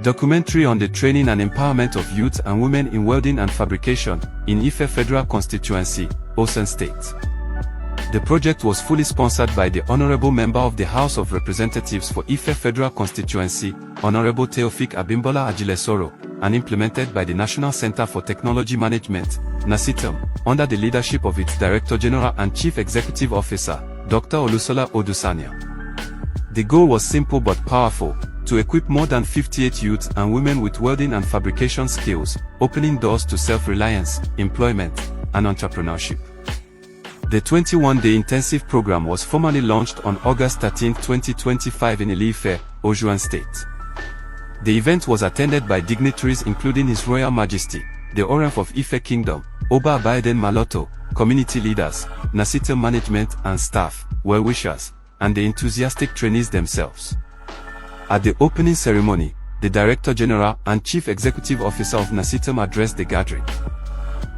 Documentary on the training and empowerment of youth and women in welding and fabrication in Ife Federal Constituency, Osun State. The project was fully sponsored by the Honorable Member of the House of Representatives for Ife Federal Constituency, Honorable Taofeek Abimbola Ajilesoro, and implemented by the National Center for Technology Management, NACITM, under the leadership of its Director General and Chief Executive Officer, Dr. Olusola Odusanya. The goal was simple but powerful, to equip more than 58 youths and women with welding and fabrication skills, opening doors to self-reliance, employment, and entrepreneurship. The 21-day intensive program was formally launched on August 13, 2025 in Ile-Ife, Osun State. The event was attended by dignitaries including His Royal Majesty, the Oranf of Ife Kingdom, Oba Abaeden Maloto, community leaders, NACITM management and staff, well-wishers, and the enthusiastic trainees themselves. At the opening ceremony, the Director General and Chief Executive Officer of NACITM addressed the gathering.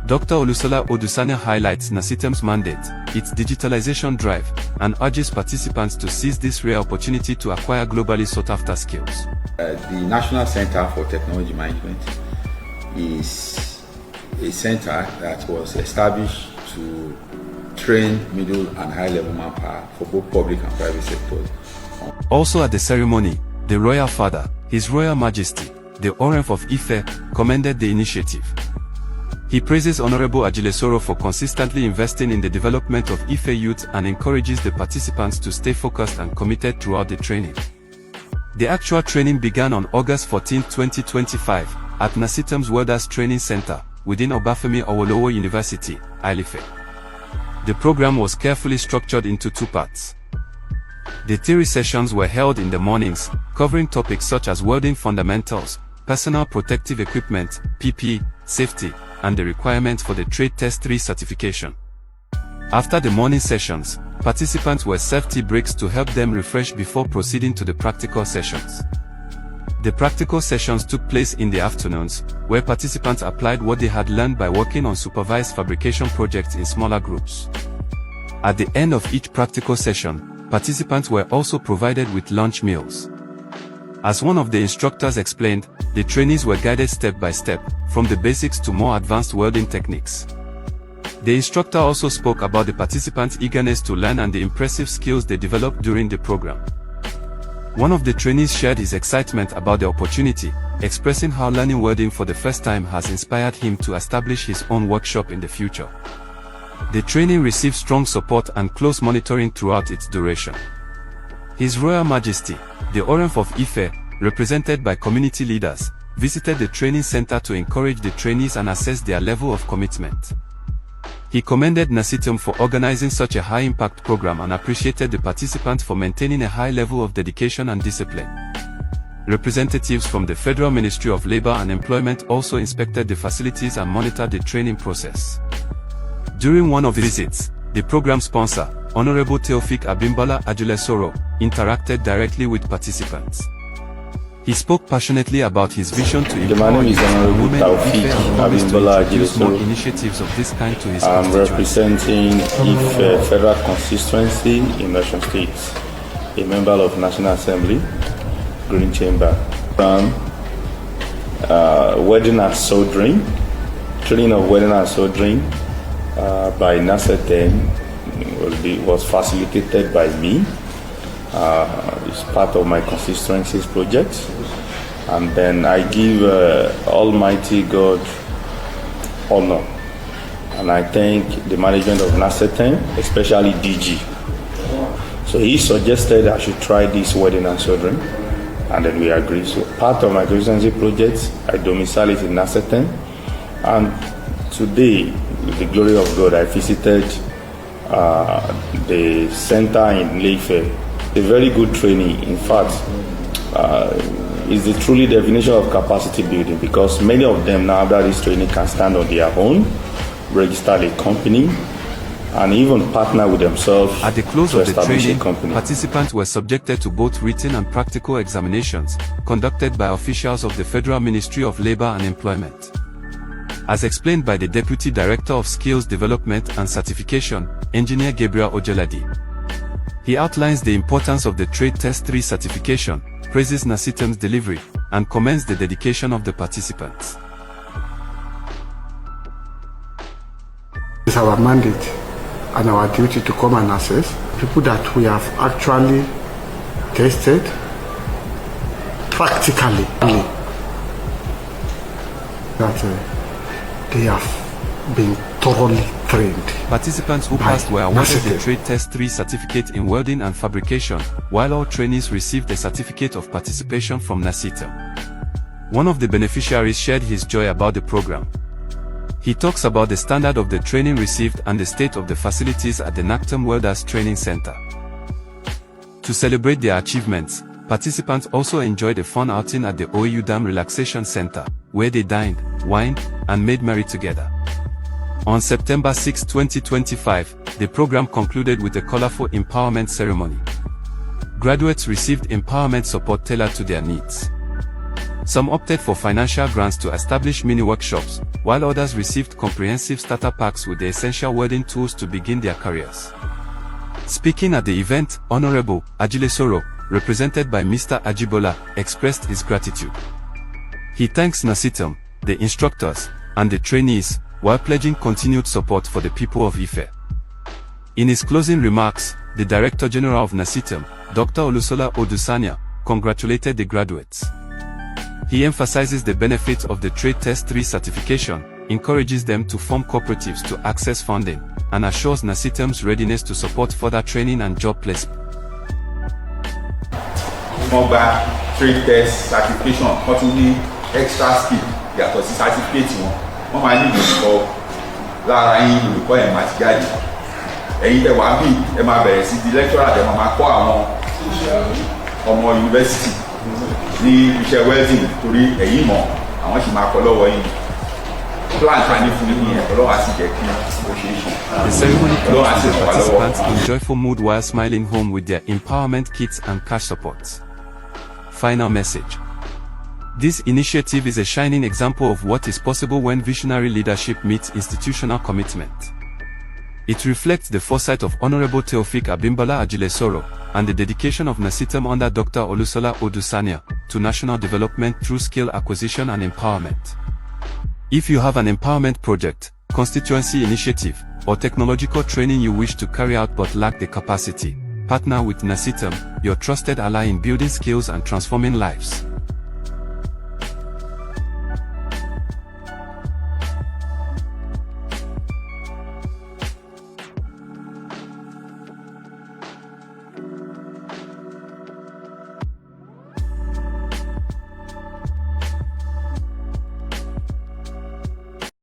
Dr. Olusola Odusanya highlights NACITM's mandate, its digitalization drive, and urges participants to seize this rare opportunity to acquire globally sought-after skills. The National Center for Technology Management is a center that was established to train middle and high-level manpower for both public and private sectors. Also at the ceremony, the Royal Father, His Royal Majesty, the Oranf of Ife, commended the initiative. He praises Honorable Ajilesoro for consistently investing in the development of Ife youth and encourages the participants to stay focused and committed throughout the training. The actual training began on August 14, 2025, at NACITM's Welders Training Center, within Obafemi Awolowo University, Ile-Ife. The program was carefully structured into two parts. The theory sessions were held in the mornings, covering topics such as welding fundamentals, personal protective equipment, PPE, safety, and the requirements for the Trade Test 3 certification. After the morning sessions, participants were served tea breaks to help them refresh before proceeding to the practical sessions. The practical sessions took place in the afternoons, where participants applied what they had learned by working on supervised fabrication projects in smaller groups. At the end of each practical session, participants were also provided with lunch meals. As one of the instructors explained, the trainees were guided step by step, from the basics to more advanced welding techniques. The instructor also spoke about the participants' eagerness to learn and the impressive skills they developed during the program. One of the trainees shared his excitement about the opportunity, expressing how learning welding for the first time has inspired him to establish his own workshop in the future. The training received strong support and close monitoring throughout its duration. His Royal Majesty, the Oranf of Ife, represented by community leaders, visited the training center to encourage the trainees and assess their level of commitment. He commended NACITM for organizing such a high-impact program and appreciated the participants for maintaining a high level of dedication and discipline. Representatives from the Federal Ministry of Labor and Employment also inspected the facilities and monitored the training process. During one of his visits, the program sponsor, Honorable Taofeek Abimbola Ajilesoro, interacted directly with participants. He spoke passionately about his vision to empower women in Ife and promised to introduce more initiatives of this kind to his constituency. I'm representing Ife Federal Constituency in Osun State, a member of National Assembly, Green Chamber. Welding and soldering, training of welding and soldering by NACITM was facilitated by me. It's part of my constituency's project, and then I give Almighty God honor, and I thank the management of NACITM, especially DG. So he suggested I should try this welding and soldering, and then we agreed. So part of my constituency project, I domicile it in NACITM, and today, with the glory of God, I visited the center in Ile-Ife. A very good training. In fact, is the truly definition of capacity building, because many of them now after this training can stand on their own, register a company, and even partner with themselves. At the close of the training, participants were subjected to both written and practical examinations, conducted by officials of the Federal Ministry of Labor and Employment. As explained by the Deputy Director of Skills Development and Certification, Engineer Gabriel Ojeladi. He outlines the importance of the Trade Test 3 certification, praises NACITM's delivery, and commends the dedication of the participants. It's our mandate and our duty to come and assess people that we have actually tested practically, that they have been thoroughly trained. Participants who passed were awarded the Trade Test 3 certificate in welding and fabrication, while all trainees received a certificate of participation from NASITEM. One of the beneficiaries shared his joy about the program. He talks about the standard of the training received and the state of the facilities at the NASITEM Welders Training Center. To celebrate their achievements, participants also enjoyed a fun outing at the OAU Dam Relaxation Center, where they dined, wined, and made merry together. On September 6, 2025, the program concluded with a colorful empowerment ceremony. Graduates received empowerment support tailored to their needs. Some opted for financial grants to establish mini workshops, while others received comprehensive starter packs with the essential welding tools to begin their careers. Speaking at the event, Honorable Ajilesoro, represented by Mr. Abimbola, expressed his gratitude. He thanks NASITEM, the instructors, and the trainees, while pledging continued support for the people of Ife. In his closing remarks, the Director General of NASITEM, Dr. Olusola Odusanya, congratulated the graduates. He emphasizes the benefits of the Trade Test 3 certification, encourages them to form cooperatives to access funding, and assures NASITEM's readiness to support further training and job placement. Trade Test certification continue extra skill yàtọ̀ sí certificate wọn máa ní ìdìbò lára yín olùkọ́ ẹ̀ máa ti jáde ẹ̀yin tẹ́ wá bí ẹ máa bẹ̀rẹ̀ sí di lecturer tẹ́ máa kọ́ àwọn ọmọ yunifásitì ní iṣẹ́ welding torí ẹ̀yin mọ̀ àwọn sì máa kọ́ lọ́wọ́ yín plan kan ní fún yín ẹ̀ ọlọ́wà sì jẹ́ kí ó ṣe é ṣe. The ceremony closed with participants in joyful mood while smiling home with their empowerment kits and cash support. Final message. This initiative is a shining example of what is possible when visionary leadership meets institutional commitment. It reflects the foresight of Honorable Taofeek Abimbola Ajilesoro and the dedication of NASITEM under Dr. Olusola Odusanya to national development through skill acquisition and empowerment. If you have an empowerment project, constituency initiative, or technological training you wish to carry out but lack the capacity, partner with NASITEM, your trusted ally in building skills and transforming lives.